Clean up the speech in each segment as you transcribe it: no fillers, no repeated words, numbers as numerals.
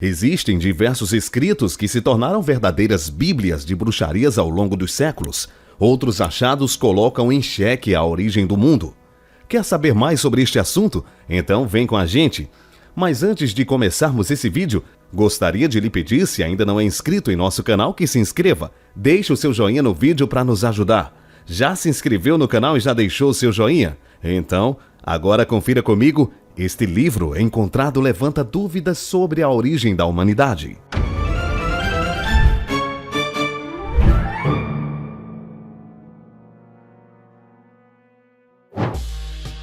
Existem diversos escritos que se tornaram verdadeiras bíblias de bruxarias ao longo dos séculos. Outros achados colocam em xeque a origem do mundo. Quer saber mais sobre este assunto? Então vem com a gente! Mas antes de começarmos esse vídeo, gostaria de lhe pedir, se ainda não é inscrito em nosso canal, que se inscreva. Deixe o seu joinha no vídeo para nos ajudar. Já se inscreveu no canal e já deixou o seu joinha? Então, agora confira comigo. Este livro encontrado levanta dúvidas sobre a origem da humanidade.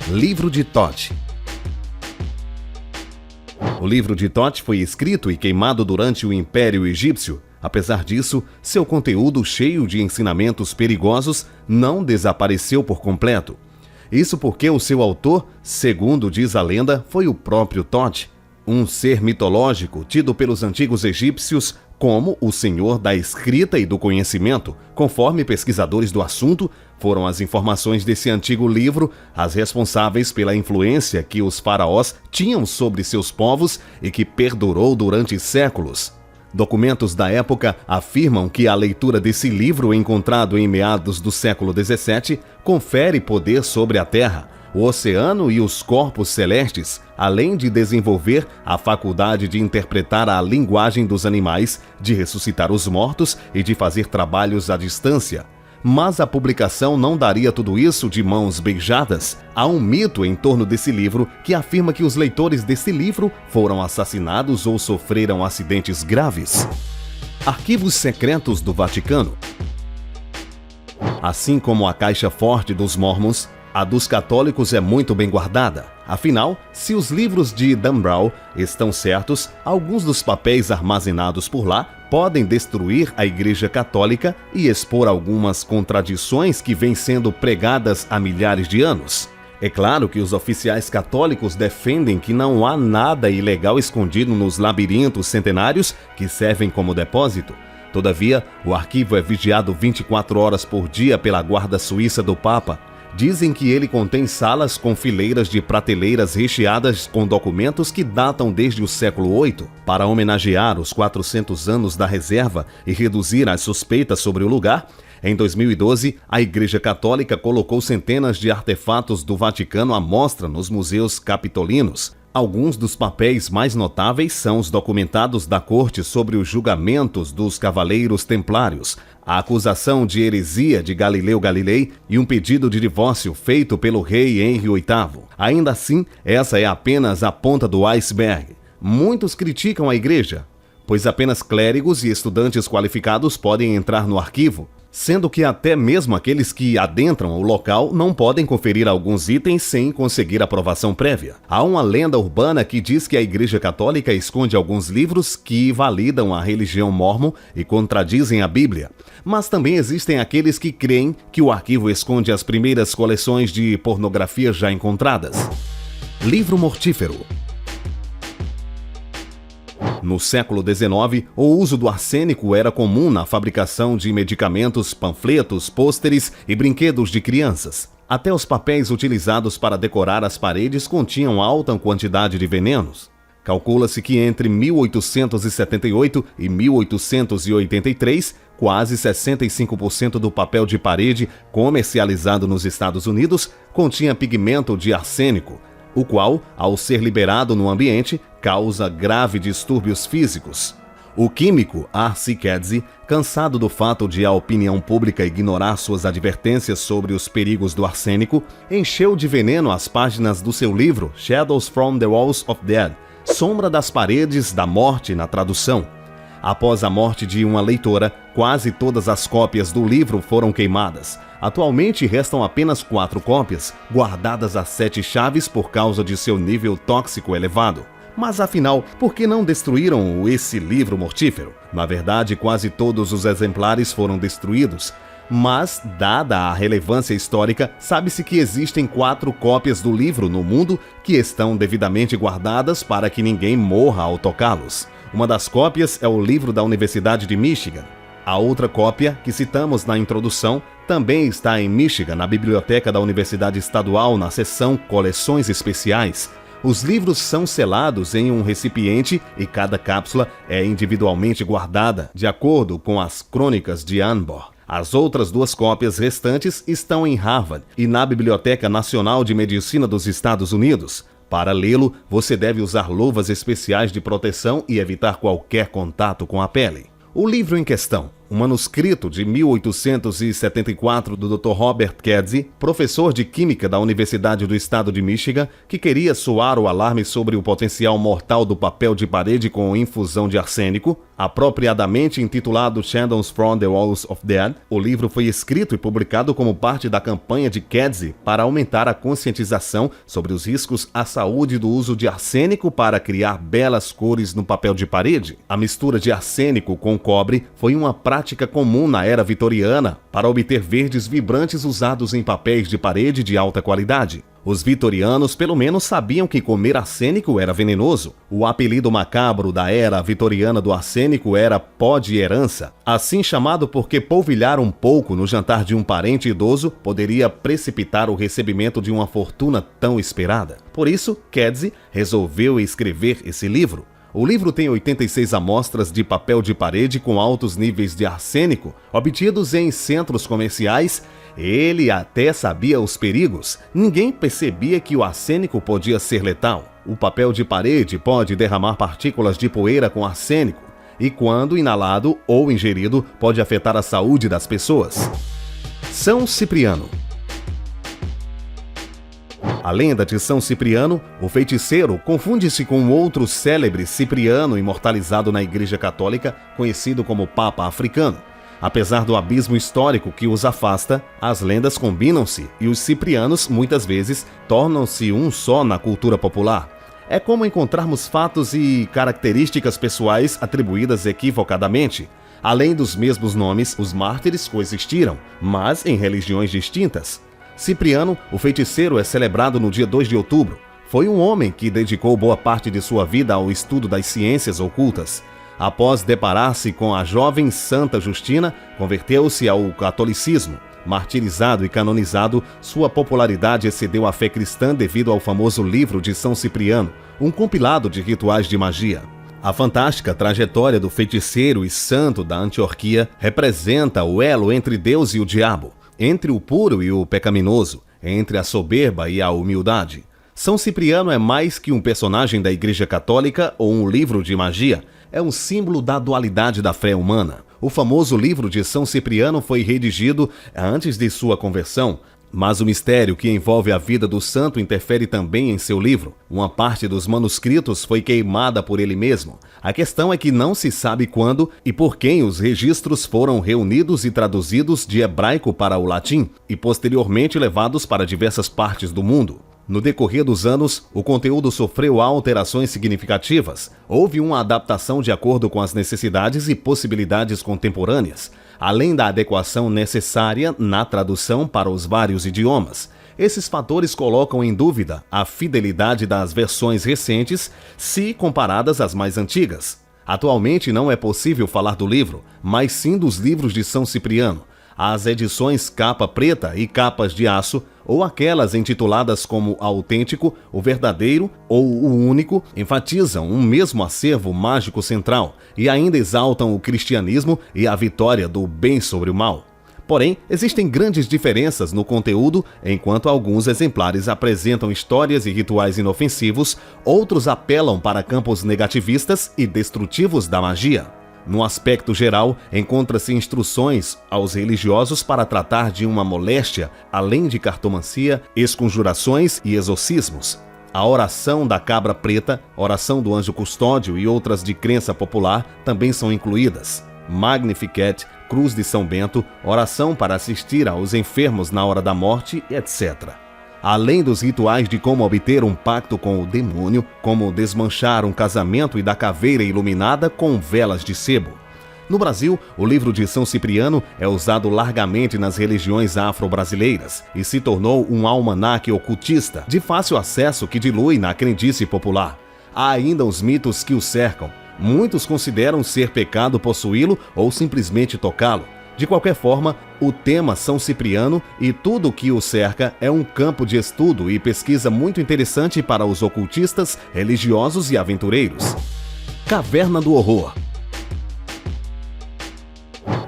Livro de Thoth. O livro de Thoth foi escrito e queimado durante o Império Egípcio. Apesar disso, seu conteúdo, cheio de ensinamentos perigosos, não desapareceu por completo. Isso porque o seu autor, segundo diz a lenda, foi o próprio Thoth, um ser mitológico tido pelos antigos egípcios como o senhor da escrita e do conhecimento. Conforme pesquisadores do assunto, foram as informações desse antigo livro as responsáveis pela influência que os faraós tinham sobre seus povos e que perdurou durante séculos. Documentos da época afirmam que a leitura desse livro, encontrado em meados do século XVII, confere poder sobre a Terra, o oceano e os corpos celestes, além de desenvolver a faculdade de interpretar a linguagem dos animais, de ressuscitar os mortos e de fazer trabalhos à distância. Mas a publicação não daria tudo isso de mãos beijadas. Há um mito em torno desse livro que afirma que os leitores desse livro foram assassinados ou sofreram acidentes graves. Arquivos secretos do Vaticano. Assim como a caixa forte dos Mormons, a dos católicos é muito bem guardada. Afinal, se os livros de Dan Brown estão certos, alguns dos papéis armazenados por lá podem destruir a Igreja Católica e expor algumas contradições que vêm sendo pregadas há milhares de anos. É claro que os oficiais católicos defendem que não há nada ilegal escondido nos labirintos centenários que servem como depósito. Todavia, o arquivo é vigiado 24 horas por dia pela guarda suíça do Papa. Dizem que ele contém salas com fileiras de prateleiras recheadas com documentos que datam desde o século VIII. Para homenagear os 400 anos da reserva e reduzir as suspeitas sobre o lugar, em 2012, a Igreja Católica colocou centenas de artefatos do Vaticano à mostra nos museus capitolinos. Alguns dos papéis mais notáveis são os documentados da corte sobre os julgamentos dos Cavaleiros Templários, a acusação de heresia de Galileu Galilei e um pedido de divórcio feito pelo rei Henri VIII. Ainda assim, essa é apenas a ponta do iceberg. Muitos criticam a igreja, pois apenas clérigos e estudantes qualificados podem entrar no arquivo, sendo que até mesmo aqueles que adentram o local não podem conferir alguns itens sem conseguir aprovação prévia. Há uma lenda urbana que diz que a Igreja Católica esconde alguns livros que validam a religião mórmon e contradizem a Bíblia. Mas também existem aqueles que creem que o arquivo esconde as primeiras coleções de pornografia já encontradas. Livro mortífero. No século XIX, o uso do arsênico era comum na fabricação de medicamentos, panfletos, pôsteres e brinquedos de crianças. Até os papéis utilizados para decorar as paredes continham alta quantidade de venenos. Calcula-se que entre 1878 e 1883, quase 65% do papel de parede comercializado nos Estados Unidos continha pigmento de arsênico, o qual, ao ser liberado no ambiente, causa graves distúrbios físicos. O químico R.C. Kedzie, cansado do fato de a opinião pública ignorar suas advertências sobre os perigos do arsênico, encheu de veneno as páginas do seu livro Shadows from the Walls of Death, Sombra das Paredes da Morte na tradução. Após a morte de uma leitora, quase todas as cópias do livro foram queimadas. Atualmente restam apenas 4 cópias, guardadas a 7 chaves por causa de seu nível tóxico elevado. Mas afinal, por que não destruíram esse livro mortífero? Na verdade, quase todos os exemplares foram destruídos. Mas, dada a relevância histórica, sabe-se que existem 4 cópias do livro no mundo que estão devidamente guardadas para que ninguém morra ao tocá-los. Uma das cópias é o livro da Universidade de Michigan. A outra cópia, que citamos na introdução, também está em Michigan, na biblioteca da Universidade Estadual, na seção Coleções Especiais. Os livros são selados em um recipiente e cada cápsula é individualmente guardada, de acordo com as crônicas de Anbor. As outras 2 cópias restantes estão em Harvard e na Biblioteca Nacional de Medicina dos Estados Unidos. Para lê-lo, você deve usar luvas especiais de proteção e evitar qualquer contato com a pele. O livro em questão, um manuscrito de 1874 do Dr. Robert Kedzie, professor de Química da Universidade do Estado de Michigan, que queria soar o alarme sobre o potencial mortal do papel de parede com infusão de arsênico, apropriadamente intitulado Shadows from the Walls of Death. O livro foi escrito e publicado como parte da campanha de Kedzie para aumentar a conscientização sobre os riscos à saúde do uso de arsênico para criar belas cores no papel de parede. A mistura de arsênico com cobre foi uma prática comum na era vitoriana para obter verdes vibrantes usados em papéis de parede de alta qualidade. Os vitorianos pelo menos sabiam que comer arsênico era venenoso. O apelido macabro da era vitoriana do arsênico era pó de herança, assim chamado porque polvilhar um pouco no jantar de um parente idoso poderia precipitar o recebimento de uma fortuna tão esperada. Por isso, Kedzie resolveu escrever esse livro. O livro tem 86 amostras de papel de parede com altos níveis de arsênico, obtidos em centros comerciais. Ele até sabia os perigos. Ninguém percebia que o arsênico podia ser letal. O papel de parede pode derramar partículas de poeira com arsênico e, quando inalado ou ingerido, pode afetar a saúde das pessoas. São Cipriano. A lenda de São Cipriano, o feiticeiro, confunde-se com outro célebre Cipriano imortalizado na Igreja Católica, conhecido como Papa Africano. Apesar do abismo histórico que os afasta, as lendas combinam-se e os ciprianos, muitas vezes, tornam-se um só na cultura popular. É como encontrarmos fatos e características pessoais atribuídas equivocadamente. Além dos mesmos nomes, os mártires coexistiram, mas em religiões distintas. Cipriano, o feiticeiro, é celebrado no dia 2 de outubro. Foi um homem que dedicou boa parte de sua vida ao estudo das ciências ocultas. Após deparar-se com a jovem Santa Justina, converteu-se ao catolicismo. Martirizado e canonizado, sua popularidade excedeu a fé cristã devido ao famoso livro de São Cipriano, um compilado de rituais de magia. A fantástica trajetória do feiticeiro e santo da Antioquia representa o elo entre Deus e o diabo, entre o puro e o pecaminoso, entre a soberba e a humildade. São Cipriano é mais que um personagem da Igreja Católica ou um livro de magia, é um símbolo da dualidade da fé humana. O famoso livro de São Cipriano foi redigido antes de sua conversão, mas o mistério que envolve a vida do santo interfere também em seu livro. Uma parte dos manuscritos foi queimada por ele mesmo. A questão é que não se sabe quando e por quem os registros foram reunidos e traduzidos de hebraico para o latim e posteriormente levados para diversas partes do mundo. No decorrer dos anos, o conteúdo sofreu alterações significativas. Houve uma adaptação de acordo com as necessidades e possibilidades contemporâneas, além da adequação necessária na tradução para os vários idiomas. Esses fatores colocam em dúvida a fidelidade das versões recentes se comparadas às mais antigas. Atualmente não é possível falar do livro, mas sim dos livros de São Cipriano. As edições capa preta e capas de aço, ou aquelas intituladas como autêntico, o verdadeiro ou o único, enfatizam um mesmo acervo mágico central e ainda exaltam o cristianismo e a vitória do bem sobre o mal. Porém, existem grandes diferenças no conteúdo, enquanto alguns exemplares apresentam histórias e rituais inofensivos, outros apelam para campos negativistas e destrutivos da magia. No aspecto geral, encontra-se instruções aos religiosos para tratar de uma moléstia, além de cartomancia, esconjurações e exorcismos. A oração da cabra preta, oração do anjo custódio e outras de crença popular também são incluídas. Magnificat, Cruz de São Bento, oração para assistir aos enfermos na hora da morte, etc. Além dos rituais de como obter um pacto com o demônio, como desmanchar um casamento e da caveira iluminada com velas de sebo. No Brasil, o livro de São Cipriano é usado largamente nas religiões afro-brasileiras e se tornou um almanaque ocultista de fácil acesso que dilui na crendice popular. Há ainda os mitos que o cercam. Muitos consideram ser pecado possuí-lo ou simplesmente tocá-lo. De qualquer forma, o tema São Cipriano e tudo o que o cerca é um campo de estudo e pesquisa muito interessante para os ocultistas, religiosos e aventureiros. Caverna do Horror.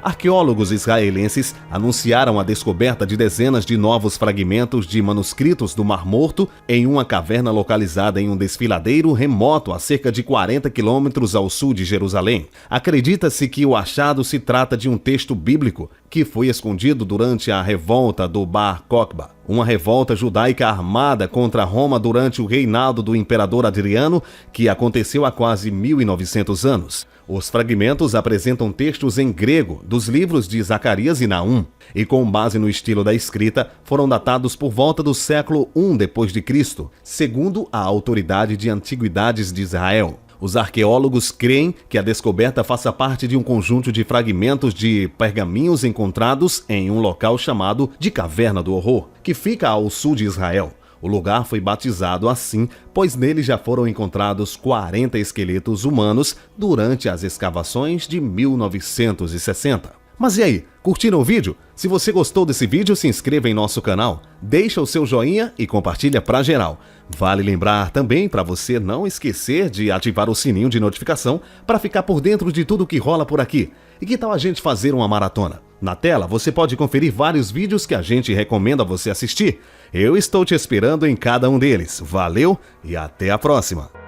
Arqueólogos israelenses anunciaram a descoberta de dezenas de novos fragmentos de manuscritos do Mar Morto em uma caverna localizada em um desfiladeiro remoto a cerca de 40 quilômetros ao sul de Jerusalém. Acredita-se que o achado se trata de um texto bíblico que foi escondido durante a revolta do Bar Kokhba, uma revolta judaica armada contra Roma durante o reinado do imperador Adriano, que aconteceu há quase 1900 anos. Os fragmentos apresentam textos em grego dos livros de Zacarias e Naum, e com base no estilo da escrita, foram datados por volta do século I d.C., segundo a Autoridade de Antiguidades de Israel. Os arqueólogos creem que a descoberta faça parte de um conjunto de fragmentos de pergaminhos encontrados em um local chamado de Caverna do Horror, que fica ao sul de Israel. O lugar foi batizado assim, pois nele já foram encontrados 40 esqueletos humanos durante as escavações de 1960. Mas e aí, curtiram o vídeo? Se você gostou desse vídeo, se inscreva em nosso canal, deixa o seu joinha e compartilha pra geral. Vale lembrar também para você não esquecer de ativar o sininho de notificação para ficar por dentro de tudo que rola por aqui. E que tal a gente fazer uma maratona? Na tela você pode conferir vários vídeos que a gente recomenda você assistir. Eu estou te esperando em cada um deles. Valeu e até a próxima!